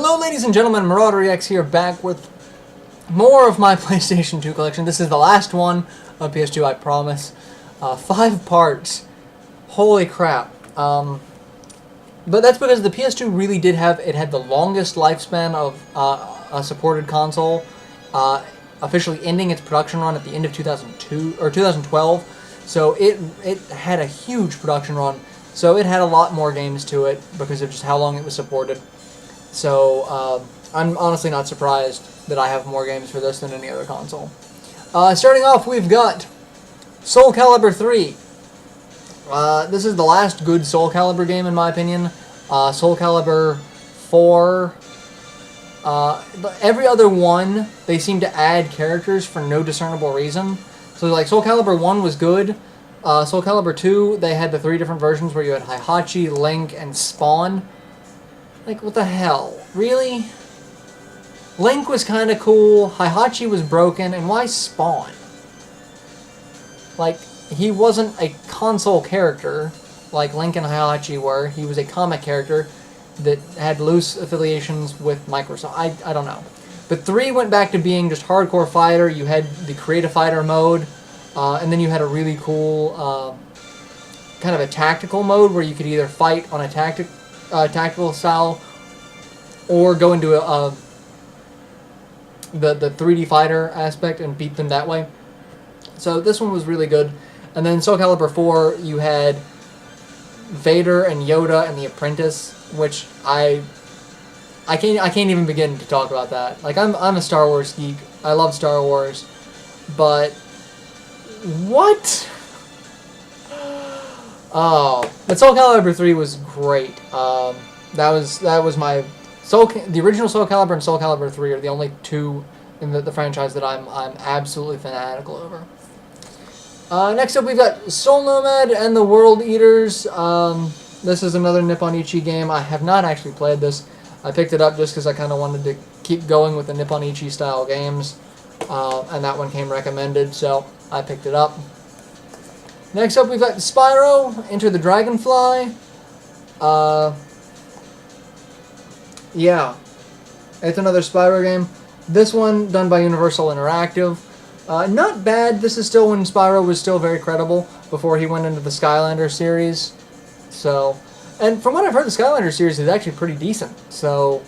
Hello ladies and gentlemen, MarauderEX here, back with more of my PlayStation 2 collection. This is the last one of PS2, I promise. 5 parts. Holy crap. But that's because the PS2 really did have, it had the longest lifespan of a supported console, officially ending its production run at the end of 2002, or 2012. So it had a huge production run, so it had a lot more games to it because of just how long it was supported. So, I'm honestly not surprised that I have more games for this than any other console. Starting off, we've got Soul Calibur 3. This is the last good Soul Calibur game, in my opinion. Soul Calibur 4... every other one, they seem to add characters for no discernible reason. So, like, Soul Calibur 1 was good. Soul Calibur 2, they had the 3 different versions where you had Heihachi, Link, and Spawn. Like, what the hell? Really? Link was kind of cool, Heihachi was broken, and why Spawn? Like, he wasn't a console character like Link and Heihachi were. He was a comic character that had loose affiliations with Microsoft. I don't know. But 3 went back to being just hardcore fighter. You had the creative fighter mode, and then you had a really cool kind of a tactical mode where you could either fight on a tactical style, or go into the 3D fighter aspect and beat them that way. So this one was really good. And then Soul Calibur 4, you had Vader and Yoda and the Apprentice, which I can't even begin to talk about that. Like, I'm a Star Wars geek. I love Star Wars, but what? Oh, but Soul Calibur 3 was great. That was my the original Soul Calibur and Soul Calibur 3 are the only two in the franchise that I'm absolutely fanatical over. Next up, we've got Soul Nomad and the World Eaters. This is another Nippon Ichi game. I have not actually played this. I picked it up just because I kind of wanted to keep going with the Nippon Ichi style games, and that one came recommended, so I picked it up. Next up, we've got Spyro, Enter the Dragonfly. Yeah, it's another Spyro game. This one done by Universal Interactive. Not bad. This is still when Spyro was still very credible, before he went into the Skylander series. So, and from what I've heard, the Skylander series is actually pretty decent. So,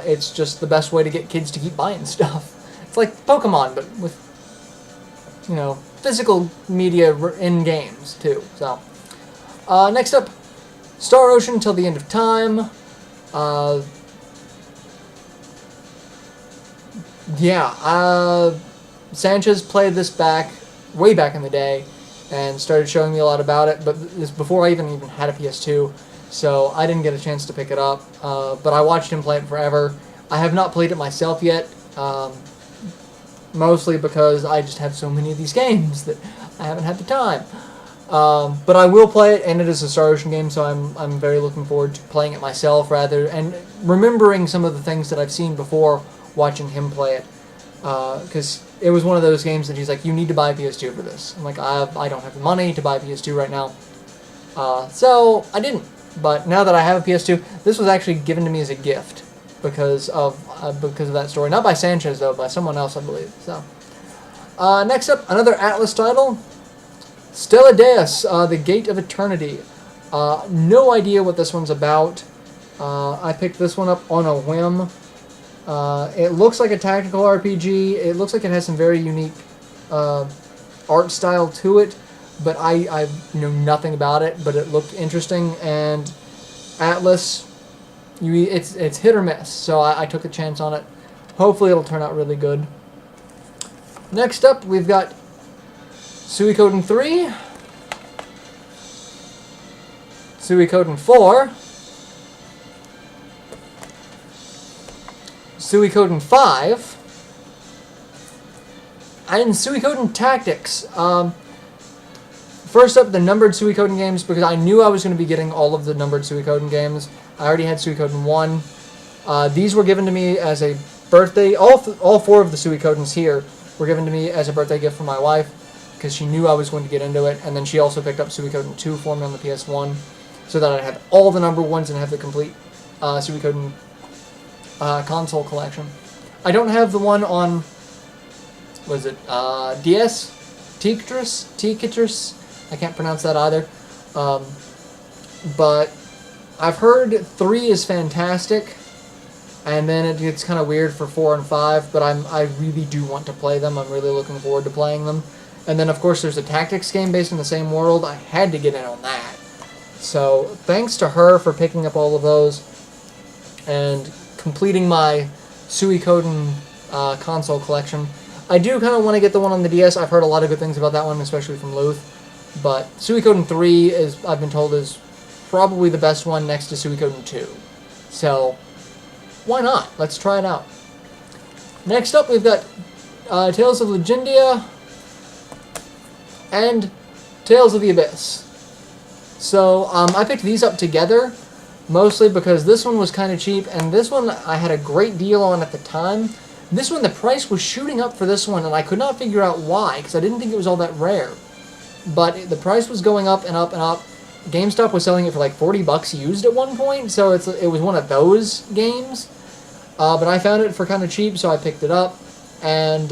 it's just the best way to get kids to keep buying stuff. It's like Pokemon, but with, you know, physical media in games, too. So, next up, Star Ocean Till the End of Time. Sanchez played this way back in the day, and started showing me a lot about it, but this before I even had a PS2, so I didn't get a chance to pick it up, but I watched him play it forever. I have not played it myself yet, mostly because I just have so many of these games that I haven't had the time. But I will play it, and it is a Star Ocean game, so I'm very looking forward to playing it myself, and remembering some of the things that I've seen before watching him play it. Because it was one of those games that he's like, you need to buy a PS2 for this. I'm like, I don't have the money to buy a PS2 right now. So I didn't. But now that I have a PS2, this was actually given to me as a gift because of that story. Not by Sanchez, though, by someone else, I believe. So next up, another Atlas title. Stella Deus, The Gate of Eternity. No idea what this one's about. I picked this one up on a whim. It looks like a tactical RPG. It looks like it has some very unique art style to it, but I know nothing about it, but it looked interesting, and Atlas, it's hit or miss, so I took a chance on it. Hopefully it'll turn out really good. Next up, we've got Suikoden 3, Suikoden 4, Suikoden 5, and Suikoden Tactics. First up, the numbered Suikoden games, because I knew I was going to be getting all of the numbered Suikoden games. I already had Suikoden 1. These were given to me as a birthday. All 4 of the Suikodens here were given to me as a birthday gift from my wife, because she knew I was going to get into it, and then she also picked up Suikoden 2 for me on the PS1, so that I'd have all the number ones and have the complete Suikoden console collection. I don't have the one on, what is it, DS? Tetris? I can't pronounce that either. But I've heard 3 is fantastic, and then it gets kind of weird for 4 and 5, but I really do want to play them. I'm really looking forward to playing them. And then, of course, there's a tactics game based in the same world. I had to get in on that. So, thanks to her for picking up all of those and completing my Suikoden console collection. I do kind of want to get the one on the DS. I've heard a lot of good things about that one, especially from Luth. But Suikoden 3, is, I've been told, is probably the best one next to Suikoden 2. So, why not? Let's try it out. Next up, we've got Tales of Legendia and Tales of the Abyss. So, I picked these up together, mostly because this one was kind of cheap, and this one I had a great deal on at the time. This one, the price was shooting up for this one, and I could not figure out why, because I didn't think it was all that rare. But the price was going up and up and up. GameStop was selling it for like 40 bucks used at one point, so it was one of those games. But I found it for kind of cheap, so I picked it up. And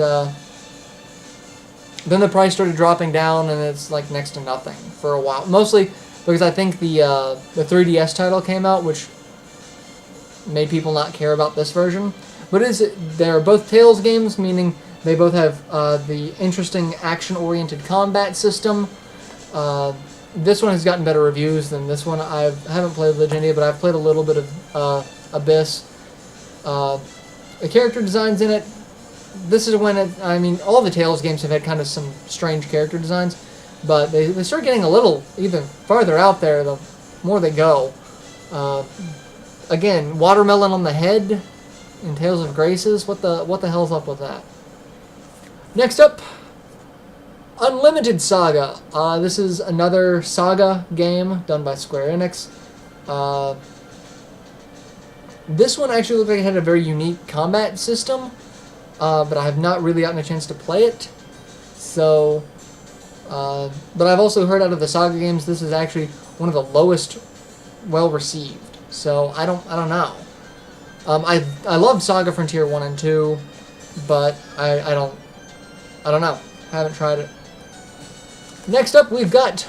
then the price started dropping down, and it's like next to nothing for a while. Mostly because I think the 3DS title came out, which made people not care about this version. But they're both Tales games, meaning they both have the interesting action-oriented combat system. This one has gotten better reviews than this one. I haven't played Legendia, but I've played a little bit of Abyss. The character designs in it, this is when I mean, all the Tales games have had kind of some strange character designs, but they start getting a little even farther out there the more they go. Again, watermelon on the head in Tales of Graces. What the hell's up with that? Next up, Unlimited Saga. This is another Saga game done by Square Enix. This one actually looked like it had a very unique combat system, but I have not really gotten a chance to play it. So, but I've also heard out of the Saga games, this is actually one of the lowest well-received. So I don't know. I loved Saga Frontier 1 and 2, but I don't know. Haven't tried it. Next up, we've got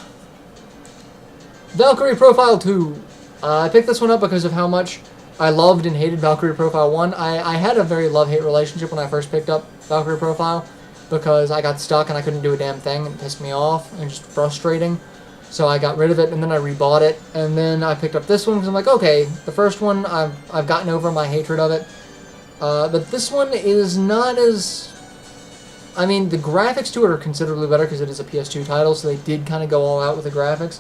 Valkyrie Profile 2. I picked this one up because of how much I loved and hated Valkyrie Profile 1. I had a very love-hate relationship when I first picked up Valkyrie Profile because I got stuck and I couldn't do a damn thing. It pissed me off and just frustrating. So I got rid of it, and then I rebought it, and then I picked up this one because I'm like, okay, the first one, I've gotten over my hatred of it. But this one is not as... I mean, the graphics to it are considerably better because it is a PS2 title, so they did kind of go all out with the graphics.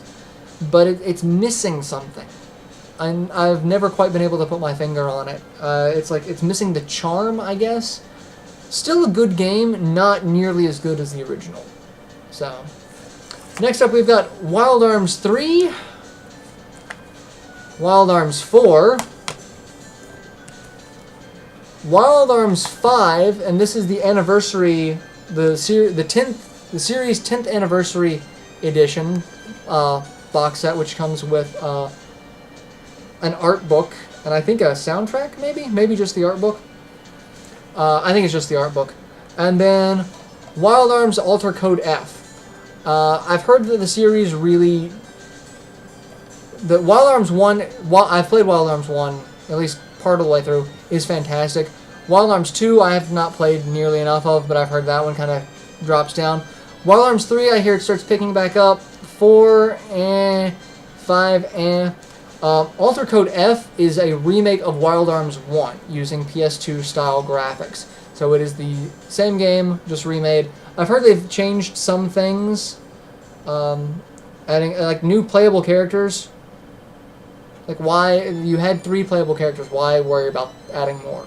But it's missing something. I've never quite been able to put my finger on it. It's like, it's missing the charm, I guess. Still a good game, not nearly as good as the original. So, next up we've got Wild Arms 3, Wild Arms 4, Wild Arms 5, and this is the anniversary, the series' 10th anniversary edition box set, which comes with an art book, and I think a soundtrack, maybe just the art book. I think it's just the art book. And then Wild Arms Alter Code F. I've heard that the series really... Wild Arms 1... I've played Wild Arms 1, at least part of the way through, is fantastic. Wild Arms 2 I have not played nearly enough of, but I've heard that one kind of drops down. Wild Arms 3, I hear it starts picking back up. 4, 5, Alter Code F is a remake of Wild Arms 1 using PS2 style graphics. So it is the same game, just remade. I've heard they've changed some things, adding like new playable characters. Like, why you had 3 playable characters? Why worry about adding more?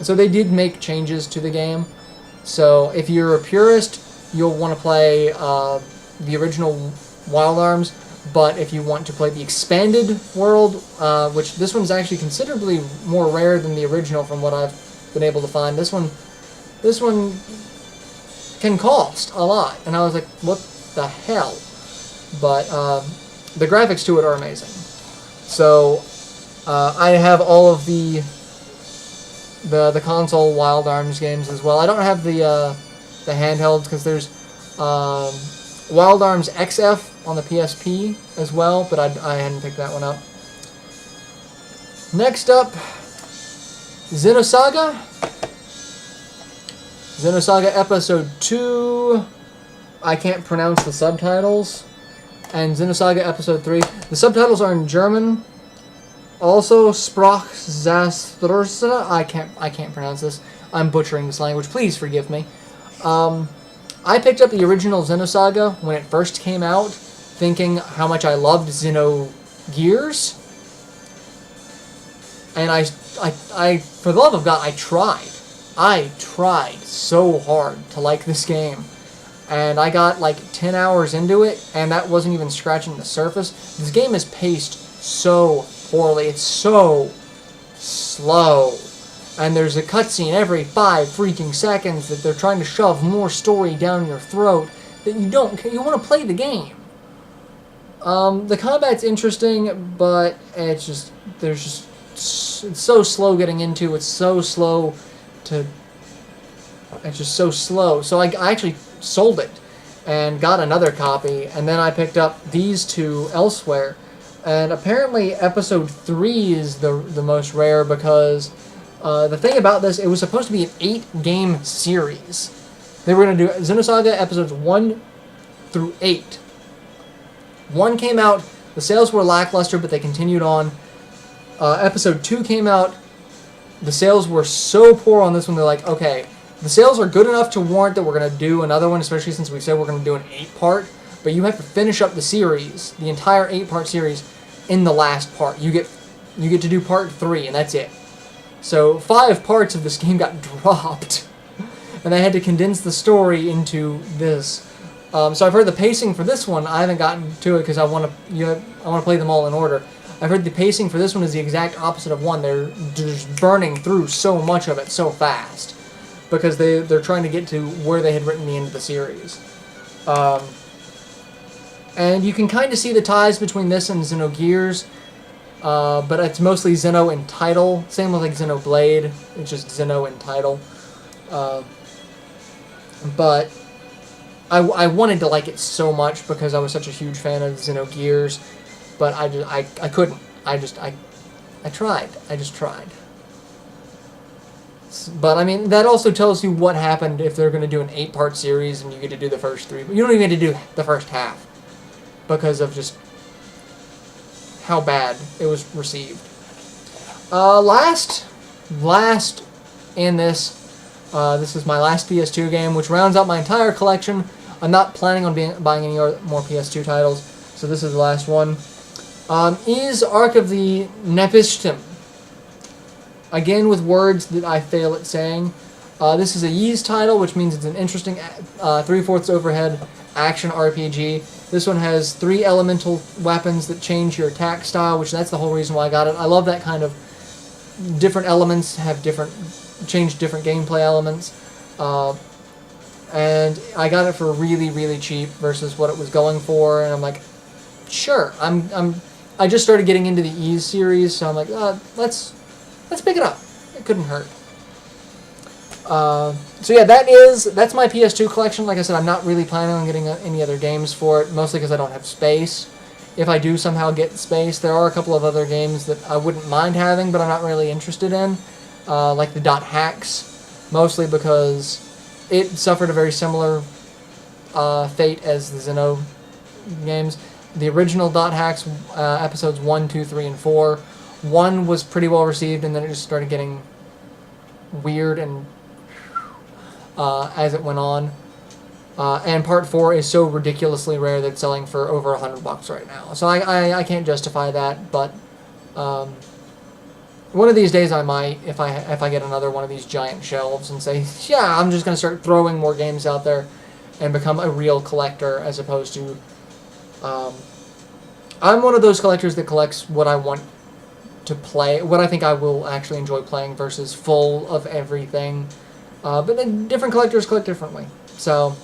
So they did make changes to the game. So if you're a purist, you'll want to play the original Wild Arms. But if you want to play the expanded world, which this one's actually considerably more rare than the original from what I've been able to find, this one can cost a lot. And I was like, what the hell? But the graphics to it are amazing. So I have all of the console Wild Arms games as well. I don't have the handhelds because there's Wild Arms XF on the PSP as well, but I hadn't picked that one up. Next up, Xenosaga. Xenosaga Episode 2. I can't pronounce the subtitles. And Xenosaga Episode 3. The subtitles are in German. Also, Sprachzastrosa. I can't pronounce this. I'm butchering this language. Please forgive me. I picked up the original Xenosaga when it first came out, thinking how much I loved Xenogears. And I, for the love of God, I tried. I tried so hard to like this game. And I got like 10 hours into it, and that wasn't even scratching the surface. This game is paced so poorly. It's so slow. And there's a cutscene every 5 freaking seconds that they're trying to shove more story down your throat that you want to play the game. The combat's interesting, but it's so slow getting into. It's so slow to... It's just so slow. So I actually sold it and got another copy, and then I picked up these two elsewhere. And apparently Episode 3 is the most rare because the thing about this, it was supposed to be an 8-game series. They were going to do Xenosaga Episodes 1 through 8. 1 came out, the sales were lackluster, but they continued on. Episode 2 came out, the sales were so poor on this one, they're like, okay, the sales are good enough to warrant that we're going to do another one, especially since we said we're going to do an 8-part, but you have to finish up the series, the entire 8-part series, in the last part. You get to do part 3, and that's it. So 5 parts of this game got dropped, and I had to condense the story into this. So I've heard the pacing for this one. I haven't gotten to it because I want to play them all in order. I've heard the pacing for this one is the exact opposite of 1. They're just burning through so much of it so fast because they're trying to get to where they had written the end of the series. And you can kind of see the ties between this and Xenogears, but it's mostly Xeno in title. Same with like Xenoblade, it's just Xeno in title. But I wanted to like it so much because I was such a huge fan of Xenogears, but I couldn't. I tried. I just tried. But I mean, that also tells you what happened if they're going to do an 8-part series and you get to do the first 3. But you don't even get to do the first half because of just how bad it was received. Last in this is my last PS2 game, which rounds out my entire collection. I'm not planning on buying any more PS2 titles, so this is the last one. Is Ark of the Nepistim. Again, with words that I fail at saying. This is a Ys title, which means it's an interesting 3/4 overhead action RPG. This one has 3 elemental weapons that change your attack style, which that's the whole reason why I got it. I love that kind of different elements change different gameplay elements. And I got it for really, really cheap versus what it was going for, and I'm like, sure. I just started getting into the Ys series, so I'm like, let's pick it up. It couldn't hurt. So yeah, that's my PS2 collection. Like I said, I'm not really planning on getting any other games for it, mostly because I don't have space. If I do somehow get space, there are a couple of other games that I wouldn't mind having, but I'm not really interested in, like the Dot Hacks, mostly because it suffered a very similar fate as the Xeno games. The original Dot Hacks, episodes 1, 2, 3, and 4. 1 was pretty well received, and then it just started getting weird and as it went on. And Part 4 is so ridiculously rare that it's selling for over $100 right now. So I can't justify that, but one of these days I might, if I get another one of these giant shelves and say, yeah, I'm just going to start throwing more games out there and become a real collector as opposed to... I'm one of those collectors that collects what I want to play, what I think I will actually enjoy playing versus full of everything. But then different collectors collect differently. So,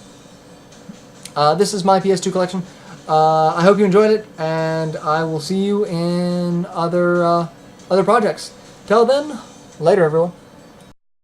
this is my PS2 collection. I hope you enjoyed it, and I will see you in other other projects. Till then, later everyone.